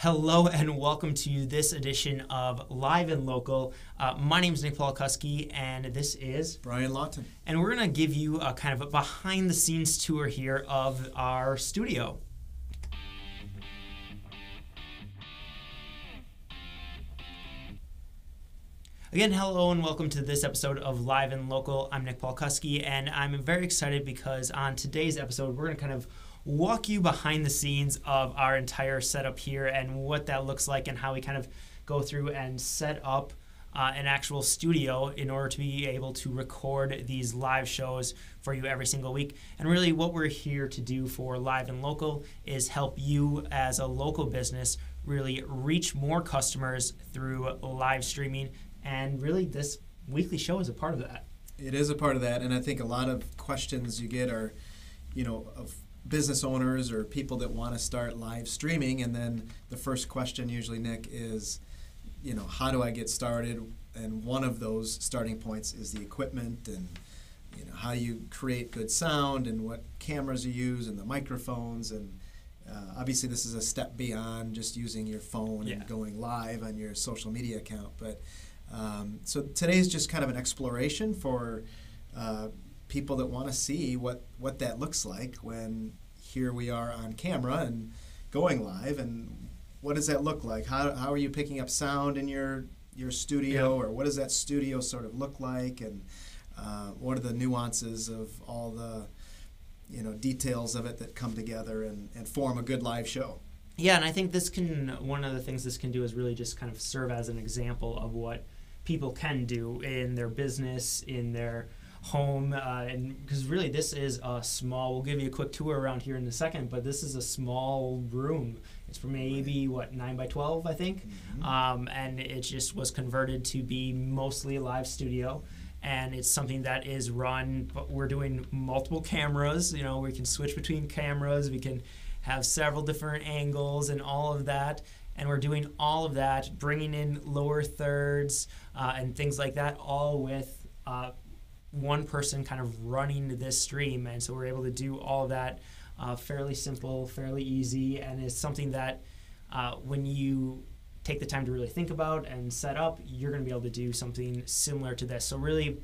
Hello and welcome to this edition of Live and Local. My name is Nick Palkowski and this is Brian Lawton. And we're going to give you a kind of a behind the scenes tour here of our studio. Again, hello and welcome to this episode of Live and Local. I'm Nick Palkowski and I'm very excited because on today's episode we're going to kind of walk you behind the scenes of our entire setup here and what that looks like and how we kind of go through and set up an actual studio in order to be able to record these live shows for you every single week. And really what we're here to do for Live and Local is help you as a local business really reach more customers through live streaming. And really this weekly show is a part of that. It is a part of that, and I think a lot of questions you get are, of business owners or people that want to start live streaming, and then the first question usually, Nick, is, how do I get started? And one of those starting points is the equipment and, how you create good sound and what cameras you use and the microphones. And obviously this is a step beyond just using your phone and going live on your social media account. But so today's just kind of an exploration for people that want to see what that looks like when here we are on camera and going live, and what does that look like? How are you picking up sound in your studio, or what does that studio sort of look like, and what are the nuances of all the details of it that come together and form a good live show? Yeah, and I think one of the things this can do is really just kind of serve as an example of what people can do in their business, in their home, and because really this is a small, we'll give you a quick tour around here in a second, but this is a small room. It's for maybe 9 by 12, I think. Mm-hmm. And it just was converted to be mostly a live studio, and it's something that is run, but we're doing multiple cameras. We can switch between cameras, we can have several different angles and all of that. And we're doing all of that, bringing in lower thirds and things like that, all with one person kind of running this stream. And so we're able to do all of that fairly simple, fairly easy, and it's something that when you take the time to really think about and set up, you're going to be able to do something similar to this. So really,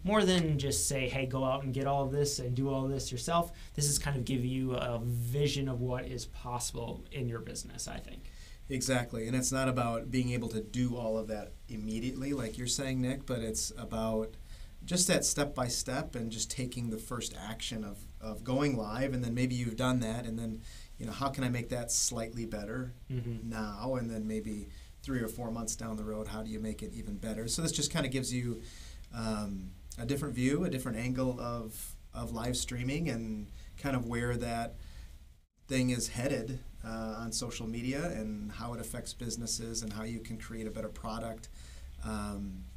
more than just say, hey, go out and get all of this and do all of this yourself, this is kind of give you a vision of what is possible in your business, I think. Exactly, and it's not about being able to do all of that immediately, like you're saying, Nick, but it's about just that step-by-step and just taking the first action of going live, and then maybe you've done that, and then, how can I make that slightly better now, and then maybe 3 or 4 months down the road, how do you make it even better? So this just kind of gives you a different view, a different angle of live streaming, and kind of where that thing is headed on social media and how it affects businesses and how you can create a better product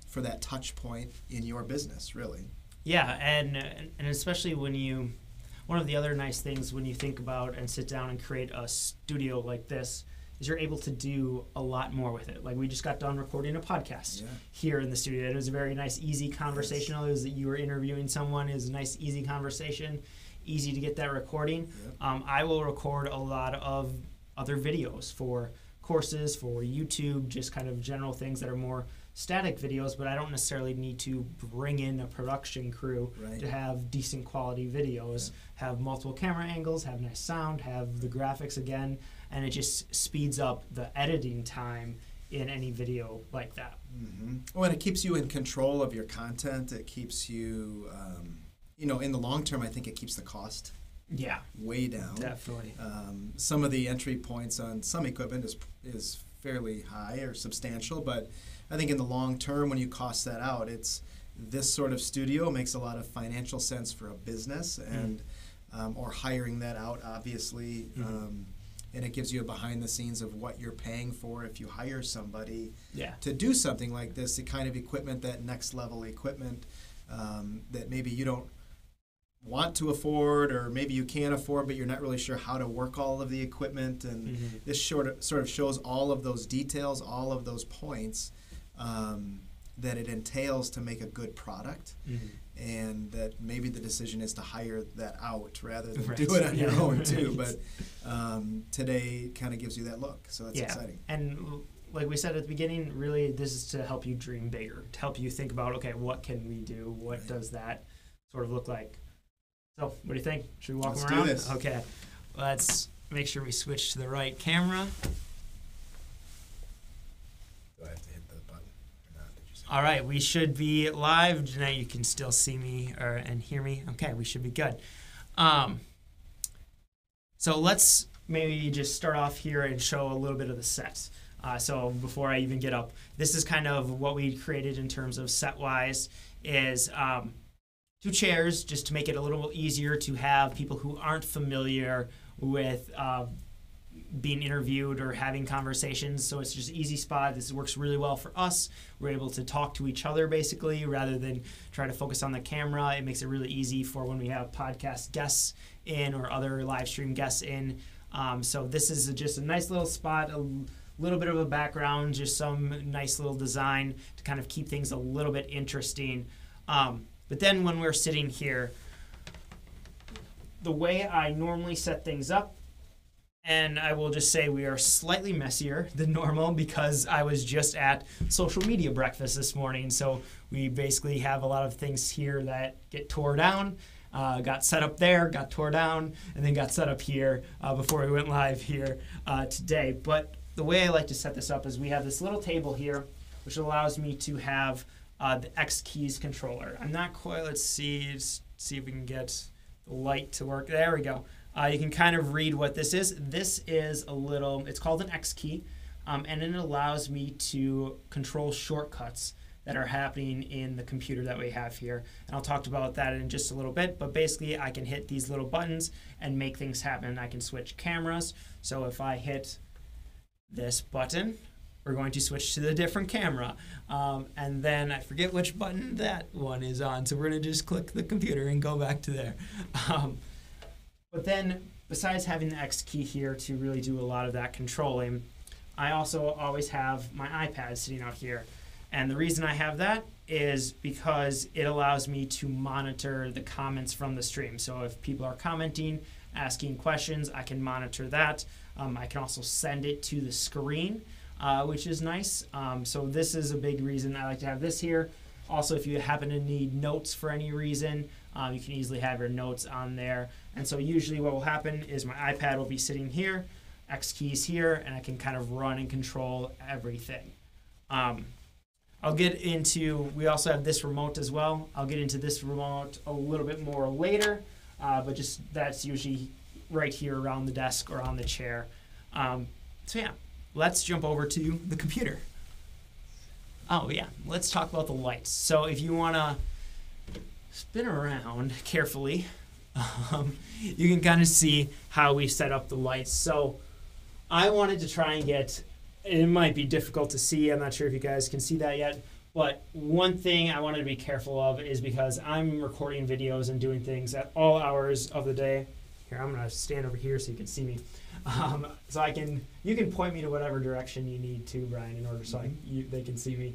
for that touch point in your business, really. Yeah, and especially one of the other nice things when you think about and sit down and create a studio like this is you're able to do a lot more with it. Like we just got done recording a podcast here in the studio. It was a very nice, easy conversation. It was that you were interviewing someone. It was a nice, easy conversation. Easy to get that recording. Yep. I will record a lot of other videos for courses, for YouTube, just kind of general things that are more static videos, but I don't necessarily need to bring in a production crew to have decent quality videos, have multiple camera angles, have nice sound, have the graphics again, and it just speeds up the editing time in any video like that. Mm-hmm. Well, and it keeps you in control of your content. It keeps you... in the long term, I think it keeps the cost way down. Definitely. Some of the entry points on some equipment is fairly high or substantial, but I think in the long term, when you cost that out, this sort of studio makes a lot of financial sense for a business, and or hiring that out, obviously. And it gives you a behind the scenes of what you're paying for if you hire somebody to do something like this, the kind of equipment, that next level equipment that maybe you don't want to afford, or maybe you can afford, but you're not really sure how to work all of the equipment. And this sort of shows all of those details, all of those points, that it entails to make a good product, and that maybe the decision is to hire that out rather than do it on your own too. But today kind of gives you that look, so that's exciting. And like we said at the beginning, really this is to help you dream bigger, to help you think about, okay, what can we do? What does that sort of look like? So what do you think? Should we walk them around? Let's do this. Okay, let's make sure we switch to the right camera. Do I have to hit the button or not? Did you say All right, we should be live. Now you can still see me and hear me. Okay, we should be good. So let's maybe just start off here and show a little bit of the set. So before I even get up, this is kind of what we created in terms of set-wise is 2 chairs just to make it a little easier to have people who aren't familiar with being interviewed or having conversations. So it's just an easy spot. This works really well for us. We're able to talk to each other basically rather than try to focus on the camera. It makes it really easy for when we have podcast guests in or other live stream guests in. So this is just a nice little spot, a little bit of a background, just some nice little design to kind of keep things a little bit interesting. But then when we're sitting here, the way I normally set things up, and I will just say we are slightly messier than normal because I was just at social media breakfast this morning. So we basically have a lot of things here that get tore down, got set up there, got tore down, and then got set up here before we went live here today. But the way I like to set this up is we have this little table here, which allows me to have the X keys controller. I'm not quite, let's see if we can get the light to work. There we go. You can kind of read what this is. This is it's called an X key, and it allows me to control shortcuts that are happening in the computer that we have here. And I'll talk about that in just a little bit, but basically I can hit these little buttons and make things happen. I can switch cameras. So if I hit this button, we're going to switch to the different camera. And then I forget which button that one is on, so we're going to just click the computer and go back to there. But then, besides having the X key here to really do a lot of that controlling, I also always have my iPad sitting out here. And the reason I have that is because it allows me to monitor the comments from the stream. So if people are commenting, asking questions, I can monitor that. I can also send it to the screen, which is nice. So this is a big reason I like to have this here. Also, if you happen to need notes for any reason, you can easily have your notes on there. And so usually what will happen is my iPad will be sitting here, X keys here, and I can kind of run and control everything. I'll get into, we also have this remote as well. I'll get into this remote a little bit more later, but just that's usually right here around the desk or on the chair. So yeah, let's jump over to the computer. Oh yeah, let's talk about the lights. So if you want to spin around carefully, you can kind of see how we set up the lights. So I wanted to try and get, it might be difficult to see, I'm not sure if you guys can see that yet, but one thing I wanted to be careful of is because I'm recording videos and doing things at all hours of the day. Here, I'm going to stand over here so you can see me. So you can point me to whatever direction you need to, Brian, in order so they can see me.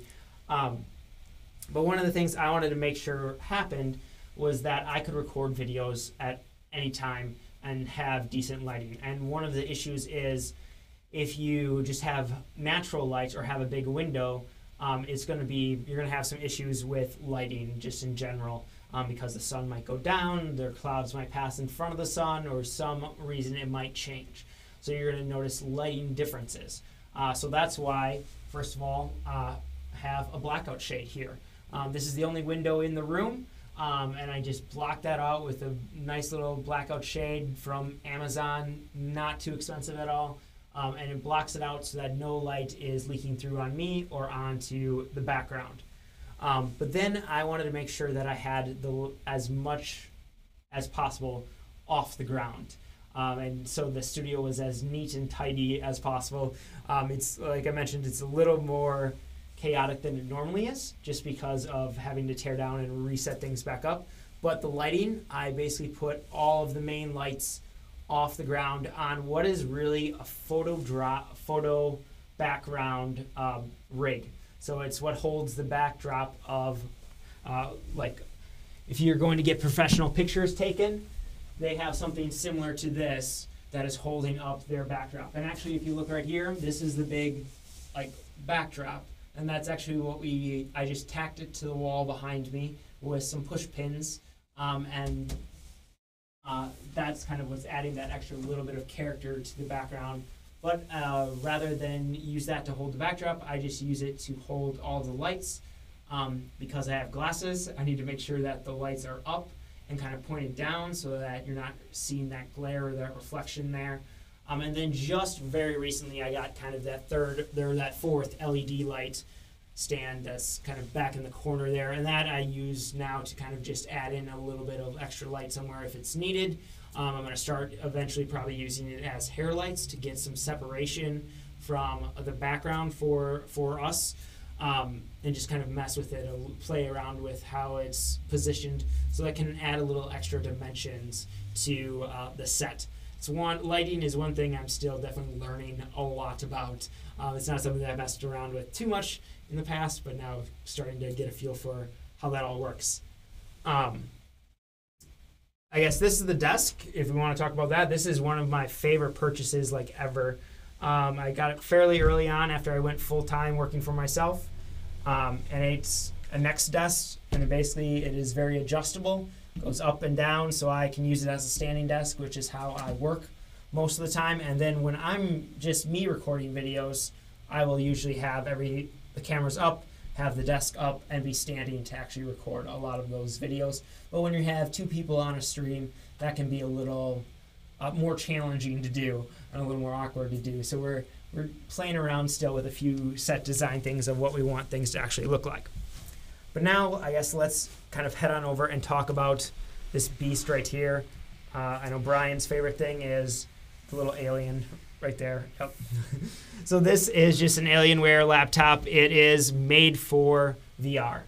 But one of the things I wanted to make sure happened was that I could record videos at any time and have decent lighting. And one of the issues is if you just have natural lights or have a big window, you're going to have some issues with lighting just in general. Because the sun might go down, their clouds might pass in front of the sun, or some reason it might change. So you're going to notice lighting differences. So that's why, first of all, have a blackout shade here. This is the only window in the room, and I just blocked that out with a nice little blackout shade from Amazon, not too expensive at all. And it blocks it out so that no light is leaking through on me or onto the background. But then I wanted to make sure that I had as much as possible off the ground. And so the studio was as neat and tidy as possible. It's, like I mentioned, it's a little more chaotic than it normally is, just because of having to tear down and reset things back up. But the lighting, I basically put all of the main lights off the ground on what is really a photo background rig. So it's what holds the backdrop of, like, if you're going to get professional pictures taken, they have something similar to this that is holding up their backdrop. And actually, if you look right here, this is the big, like, backdrop. And that's actually what I just tacked it to the wall behind me with some push pins. And that's kind of what's adding that extra little bit of character to the background. But rather than use that to hold the backdrop, I just use it to hold all the lights. Because I have glasses, I need to make sure that the lights are up and kind of pointed down so that you're not seeing that glare or that reflection there. And then just very recently, I got kind of that fourth LED light stand that's kind of back in the corner there. And that I use now to kind of just add in a little bit of extra light somewhere if it's needed. I'm going to start eventually probably using it as hair lights to get some separation from the background for us. And just kind of mess with it, play around with how it's positioned, so that can add a little extra dimensions to the set. Lighting is one thing I'm still definitely learning a lot about. It's not something that I messed around with too much in the past, but now starting to get a feel for how that all works. I guess this is the desk, if we want to talk about that. This is one of my favorite purchases, like, ever. I got it fairly early on after I went full-time working for myself. And it's a Next desk, and basically it is very adjustable. Goes up and down, so I can use it as a standing desk, which is how I work most of the time. And then when I'm just me recording videos, I will usually have the cameras up, have the desk up, and be standing to actually record a lot of those videos. But when you have two people on a stream, that can be a little more challenging to do and a little more awkward to do. So we're playing around still with a few set design things of what we want things to actually look like. But now, I guess let's kind of head on over and talk about this beast right here. I know Brian's favorite thing is the little alien right there. Yep. So this is just an Alienware laptop. It is made for VR.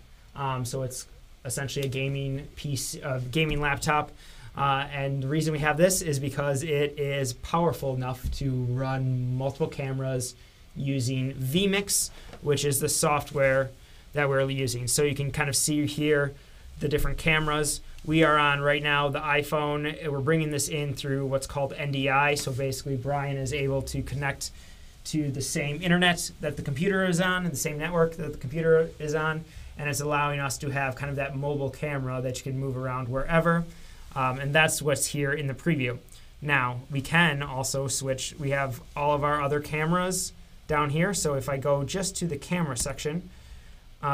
So it's essentially a gaming laptop. And the reason we have this is because it is powerful enough to run multiple cameras using vMix, which is the software that we're using. So you can kind of see here the different cameras. We are on right now the iPhone. We're bringing this in through what's called NDI. So basically Brian is able to connect to the same internet that the computer is on and the same network that the computer is on. And it's allowing us to have kind of that mobile camera that you can move around wherever. And that's what's here in the preview. Now, we can also switch. We have all of our other cameras down here. So if I go just to the camera section,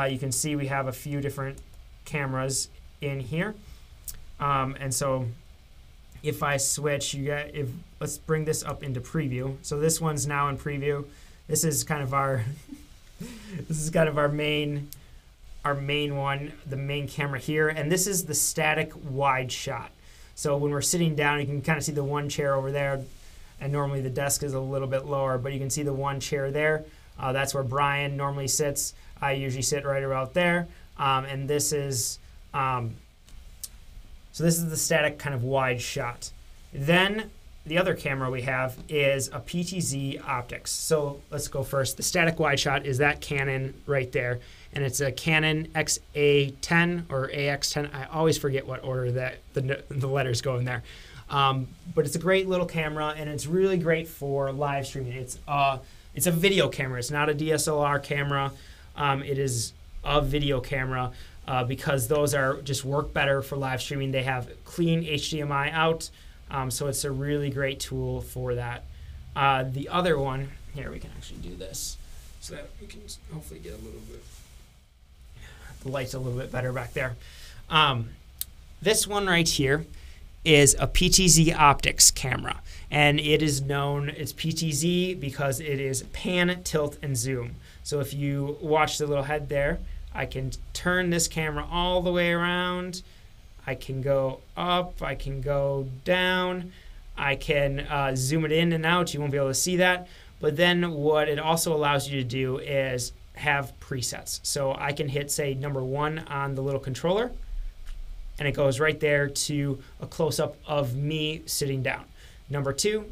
you can see we have a few different cameras in here. And so if I switch, let's bring this up into preview. So this one's now in preview. This is kind of our our main one, the main camera here, and this is the static wide shot. So when we're sitting down, you can kind of see the one chair over there, and normally the desk is a little bit lower, but you can see the one chair there. That's where Brian normally sits. I usually sit right about there, and this is so this is the static kind of wide shot. Then the other camera we have is a PTZ optics. So let's go first. The static wide shot is that Canon right there. And it's a Canon XA10 or AX10. I always forget what order that the letters go in there. But it's a great little camera, and it's really great for live streaming. It's a video camera. It's not a DSLR camera. It is a video camera because those just work better for live streaming. They have clean HDMI out, so it's a really great tool for that. The other one, here we can actually do this so that we can hopefully get a little bit. The light's a little bit better back there. This one right here is a PTZ optics camera, and it is known as PTZ because it is pan, tilt, and zoom. So if you watch the little head there, I can turn this camera all the way around. I can go up, I can go down, I can zoom it in and out. You won't be able to see that. But then what it also allows you to do is have presets. So I can hit, say, number 1 on the little controller, and it goes right there to a close-up of me sitting down. Number 2,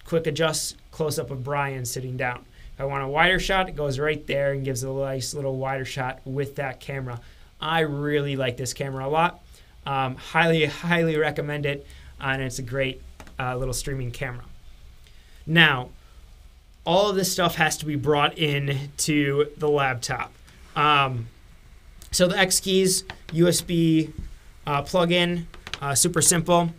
quick adjust, close-up of Brian sitting down. I want a wider shot, it goes right there and gives a nice little wider shot with that camera. I really like this camera a lot. Highly recommend it, and it's a great little streaming camera. Now, all of this stuff has to be brought in to the laptop. So the X keys, USB plug-in, super simple.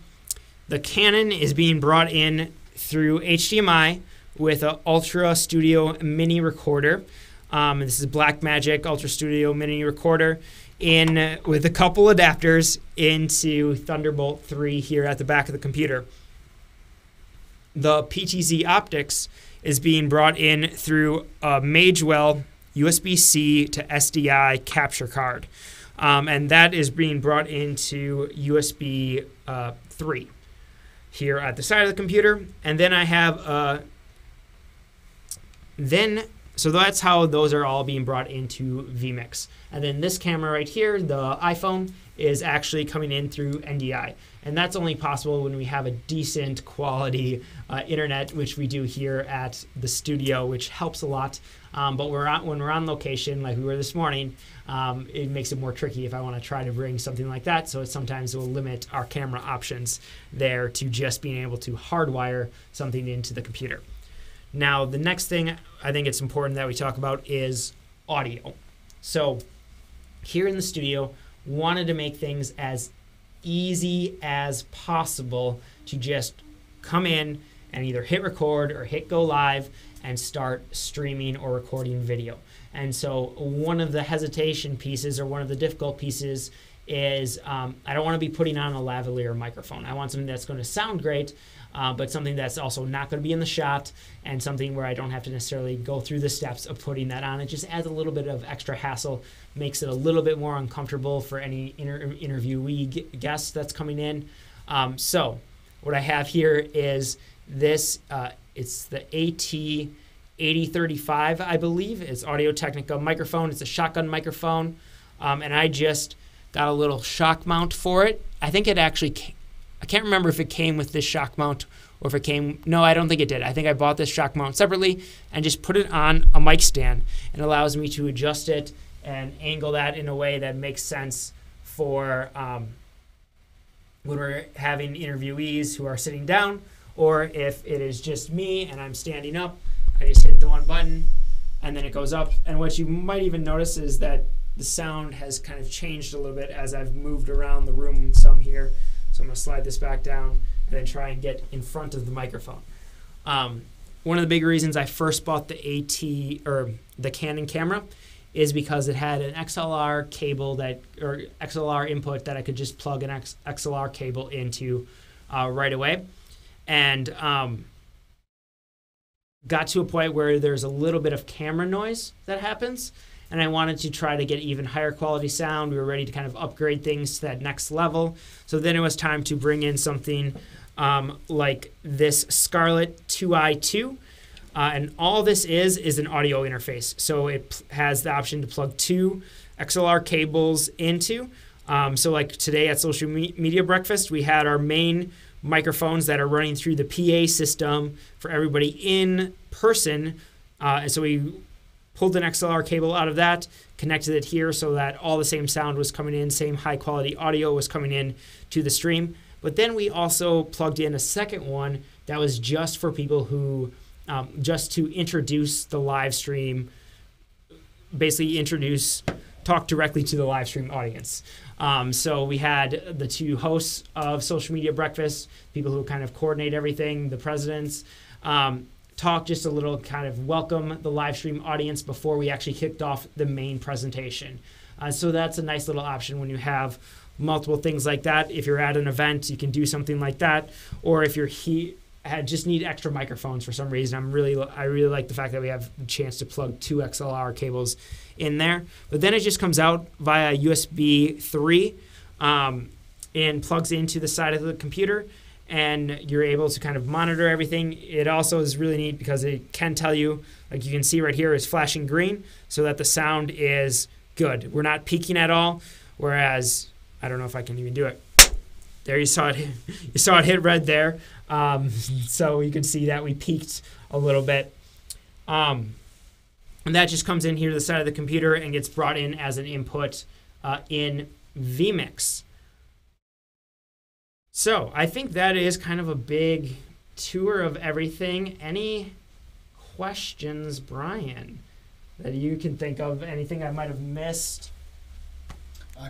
The Canon is being brought in through HDMI with an Ultra Studio Mini recorder. This is Blackmagic Ultra Studio Mini recorder with a couple adapters into Thunderbolt 3 here at the back of the computer. The PTZ optics is being brought in through a Magewell USB-C to SDI capture card. And that is being brought into USB 3 here at the side of the computer. And then I have so that's how those are all being brought into vMix. And then this camera right here, the iPhone, is actually coming in through NDI. And that's only possible when we have a decent quality internet, which we do here at the studio, which helps a lot. But when we're on location, like we were this morning, it makes it more tricky if I want to try to bring something like that. So sometimes it will limit our camera options there to just being able to hardwire something into the computer. Now, the next thing I think it's important that we talk about is audio. So here in the studio, wanted to make things as easy as possible to just come in and either hit record or hit go live and start streaming or recording video. And so one of the hesitation pieces or one of the difficult pieces is I don't want to be putting on a lavalier microphone. I want something that's going to sound great, but something that's also not going to be in the shot, and something where I don't have to necessarily go through the steps of putting that on. It just adds a little bit of extra hassle, makes it a little bit more uncomfortable for any interviewee guest that's coming in. So what I have here is this. It's the AT8035, I believe. It's Audio-Technica microphone. It's a shotgun microphone, and I just got a little shock mount for it. I think it actually I can't remember if it came with this shock mount or if it came. No, I don't think it did. I think I bought this shock mount separately and just put it on a mic stand. It allows me to adjust it and angle that in a way that makes sense for when we're having interviewees who are sitting down, or if it is just me and I'm standing up. I just hit the one button and then it goes up. And what you might even notice is that the sound has kind of changed a little bit as I've moved around the room some here. So I'm going to slide this back down and then try and get in front of the microphone. One of the big reasons I first bought the the Canon camera is because it had an XLR cable or XLR input that I could just plug an XLR cable into right away. And got to a point where there's a little bit of camera noise that happens, and I wanted to try to get even higher quality sound. We were ready to kind of upgrade things to that next level. So then it was time to bring in something like this Scarlett 2i2. And all this is an audio interface. So it has the option to plug 2 XLR cables into. So like today at Social Media Breakfast, we had our main microphones that are running through the PA system for everybody in person. And so we pulled an XLR cable out of that, connected it here so that all the same sound was coming in, same high quality audio was coming in to the stream. But then we also plugged in a second one that was just for people who, just to introduce the live stream, basically talk directly to the live stream audience. So we had the 2 hosts of Social Media Breakfast, people who kind of coordinate everything, the presidents, talk just a little, kind of welcome the live stream audience before we actually kicked off the main presentation. So that's a nice little option when you have multiple things like that. If you're at an event, you can do something like that. Or if you're just need extra microphones for some reason, I really like the fact that we have the chance to plug 2 XLR cables in there. But then it just comes out via USB 3 and plugs into the side of the computer, and you're able to kind of monitor everything. It also is really neat because it can tell you, like you can see right here, is flashing green so that the sound is good. We're not peaking at all, whereas, I don't know if I can even do it. There, you saw it. You saw it hit red there. So you can see that we peaked a little bit. And that just comes in here to the side of the computer and gets brought in as an input in vMix. So I think that is kind of a big tour of everything. Any questions, Brian, that you can think of? Anything I might have missed?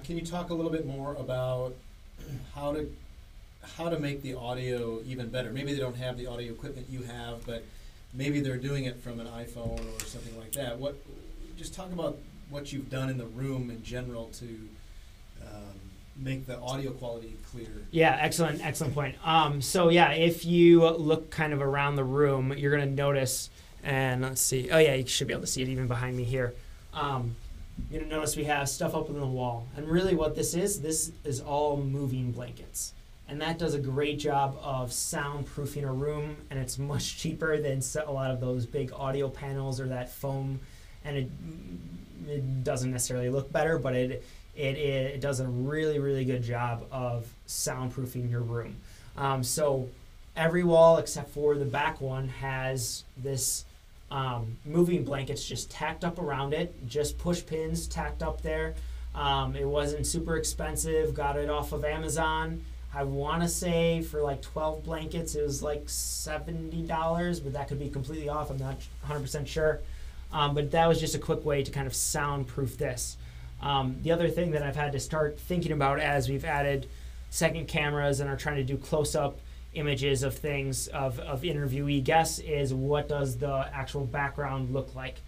Can you talk a little bit more about how to make the audio even better? Maybe they don't have the audio equipment you have, but maybe they're doing it from an iPhone or something like that. Just talk about what you've done in the room in general to make the audio quality clear. Yeah, excellent point. So yeah, if you look kind of around the room, you're going to notice, and let's see. Oh yeah, you should be able to see it even behind me here. You're going to notice we have stuff up on the wall. And really what this is all moving blankets. And that does a great job of soundproofing a room, and it's much cheaper than a lot of those big audio panels or that foam. And it doesn't necessarily look better, but it does a really, really good job of soundproofing your room. So every wall except for the back one has this moving blankets just tacked up around it, just push pins tacked up there. It wasn't super expensive, got it off of Amazon. I want to say for like 12 blankets it was like $70, but that could be completely off. I'm not 100% sure. But that was just a quick way to kind of soundproof this. The other thing that I've had to start thinking about as we've added second cameras and are trying to do close-up images of things of interviewee guests is what does the actual background look like.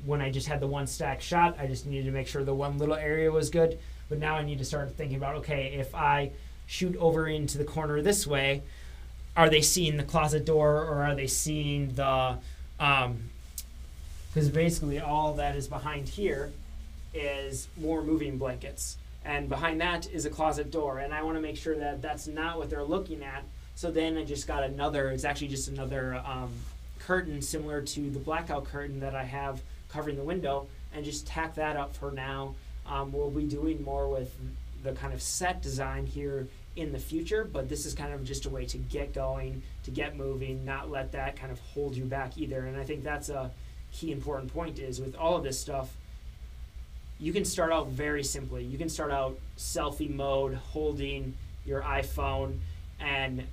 When I just had the one stack shot, I just needed to make sure the one little area was good. But now I need to start thinking about, okay, if I shoot over into the corner this way, are they seeing the closet door or are they seeing the... Because basically all that is behind here is more moving blankets. And behind that is a closet door. And I want to make sure that that's not what they're looking at. So then I just got it's actually just another curtain similar to the blackout curtain that I have covering the window, and just tack that up for now. We'll be doing more with the kind of set design here in the future, but this is kind of just a way to get going, to get moving, not let that kind of hold you back either. And I think that's a key important point is with all of this stuff, you can start out very simply. You can start out selfie mode, holding your iPhone, and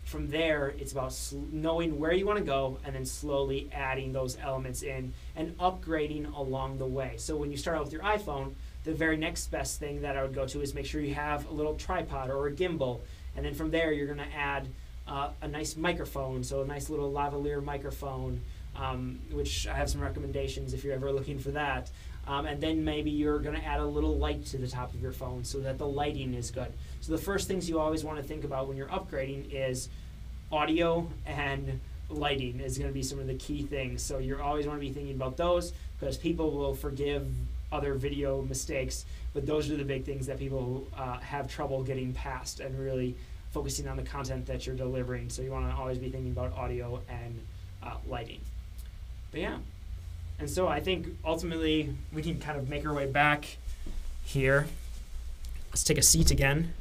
from there, it's about knowing where you want to go and then slowly adding those elements in and upgrading along the way. So when you start out with your iPhone, the very next best thing that I would go to is make sure you have a little tripod or a gimbal. And then from there, you're going to add a nice microphone, so a nice little lavalier microphone, which I have some recommendations if you're ever looking for that. And then maybe you're going to add a little light to the top of your phone so that the lighting is good. So the first things you always want to think about when you're upgrading is audio and lighting is going to be some of the key things. So you always want to be thinking about those because people will forgive other video mistakes, but those are the big things that people have trouble getting past and really focusing on the content that you're delivering. So you want to always be thinking about audio and lighting. But yeah. And so I think ultimately we can kind of make our way back here. Let's take a seat again.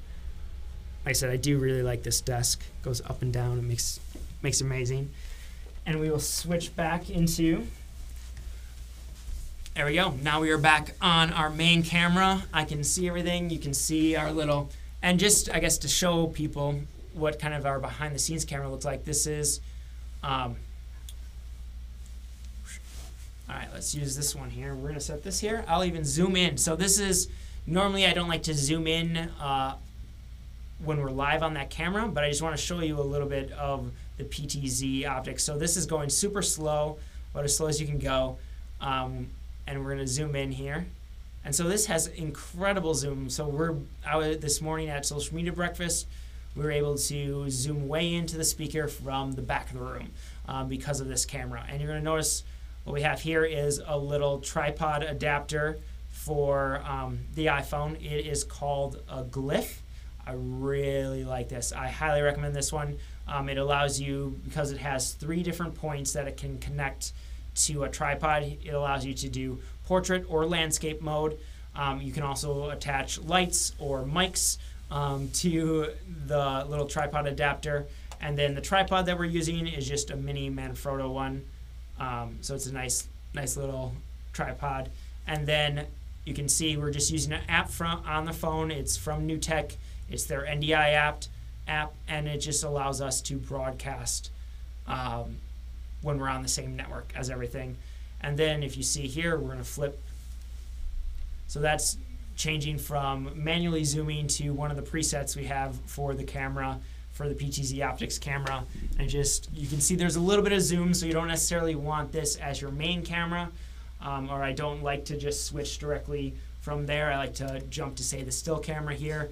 Like I said, I do really like this desk. It goes up and down. It makes it amazing. And we will switch back into... There we go. Now we are back on our main camera. I can see everything. You can see our little... And just, I guess, to show people what kind of our behind-the-scenes camera looks like, this is... All right, let's use this one here. We're going to set this here. I'll even zoom in. So this is, normally I don't like to zoom in when we're live on that camera, but I just want to show you a little bit of the PTZ optics. So this is going super slow, about as slow as you can go. And we're going to zoom in here. And so this has incredible zoom. So this morning at Social Media Breakfast, we were able to zoom way into the speaker from the back of the room because of this camera. And you're going to notice what we have here is a little tripod adapter for the iPhone. It is called a Glyph. I really like this. I highly recommend this one. It allows you, because it has 3 different points that it can connect to a tripod, it allows you to do portrait or landscape mode. You can also attach lights or mics to the little tripod adapter. And then the tripod that we're using is just a mini Manfrotto one. So it's a nice nice little tripod. And then you can see we're just using an app on the phone. It's from NewTek. It's their NDI app, and it just allows us to broadcast when we're on the same network as everything. And then if you see here, we're going to flip. So that's changing from manually zooming to one of the presets we have for the camera, for the PTZ Optics camera. And just, you can see there's a little bit of zoom, so you don't necessarily want this as your main camera. Or I don't like to just switch directly from there. I like to jump to, say, the still camera here,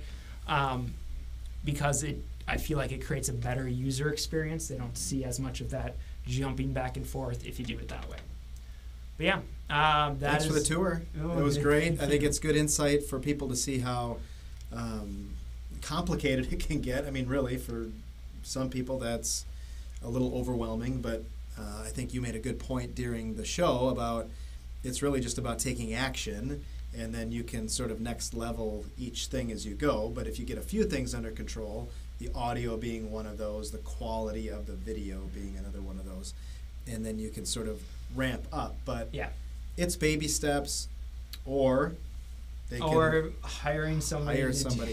because I feel like it creates a better user experience. They don't see as much of that jumping back and forth if you do it that way. But yeah, thanks for the tour. It was great. I think it's good insight for people to see how complicated it can get. I mean, really, for some people that's a little overwhelming, but I think you made a good point during the show about it's really just about taking action, and then you can sort of next level each thing as you go. But if you get a few things under control, the audio being one of those, the quality of the video being another one of those, and then you can sort of ramp up. But yeah, it's baby steps, or they or hiring somebody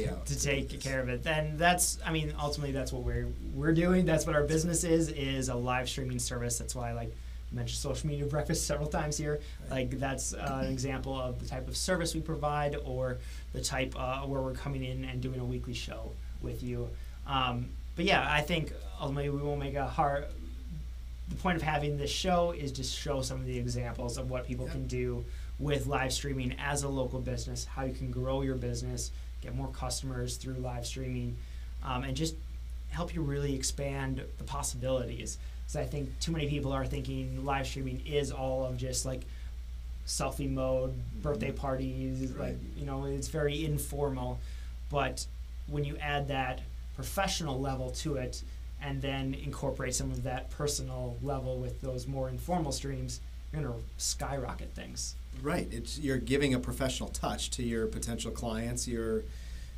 out to take care of it. Then that's, I mean, ultimately that's what we're doing. That's what our business is a live streaming service. That's why I mentioned social media breakfast several times here. Right. That's an example of the type of service we provide, or the type where we're coming in and doing a weekly show with you. But yeah, I think ultimately we won't make the point of having this show is to show some of the examples of what people can do with live streaming as a local business, how you can grow your business, get more customers through live streaming, and just help you really expand the possibilities. Because I think too many people are thinking live streaming is all of just like selfie mode, birthday parties, right. It's very informal. But when you add that professional level to it, and then incorporate some of that personal level with those more informal streams, you're going to skyrocket things. Right. You're giving a professional touch to your potential clients.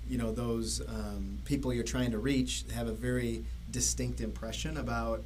Those people you're trying to reach have a very distinct impression about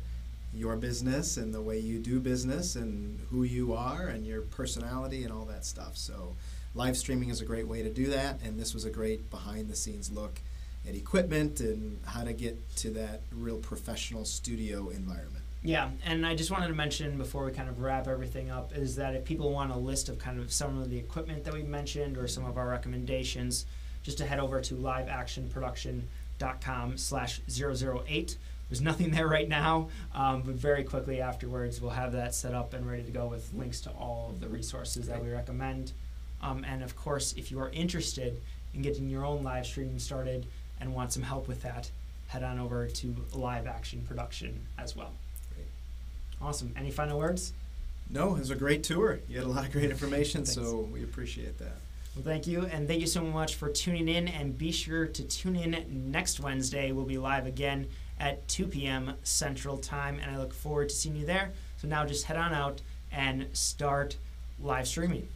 your business and the way you do business and who you are and your personality and all that stuff. So live streaming is a great way to do that, and this was a great behind-the-scenes look at equipment and how to get to that real professional studio environment. Yeah, and I just wanted to mention before we kind of wrap everything up is that if people want a list of kind of some of the equipment that we mentioned or some of our recommendations, just to head over to liveactionproduction.com/008. There's nothing there right now, but very quickly afterwards we'll have that set up and ready to go with links to all of the resources that we recommend. And of course, if you are interested in getting your own live streaming started and want some help with that, head on over to Live Action Production as well. Great. Awesome. Any final words? No, it was a great tour. You had a lot of great information, so we appreciate that. Well, thank you, and thank you so much for tuning in, and be sure to tune in next Wednesday. We'll be live again at 2 p.m. Central Time, and I look forward to seeing you there. So now just head on out and start live streaming.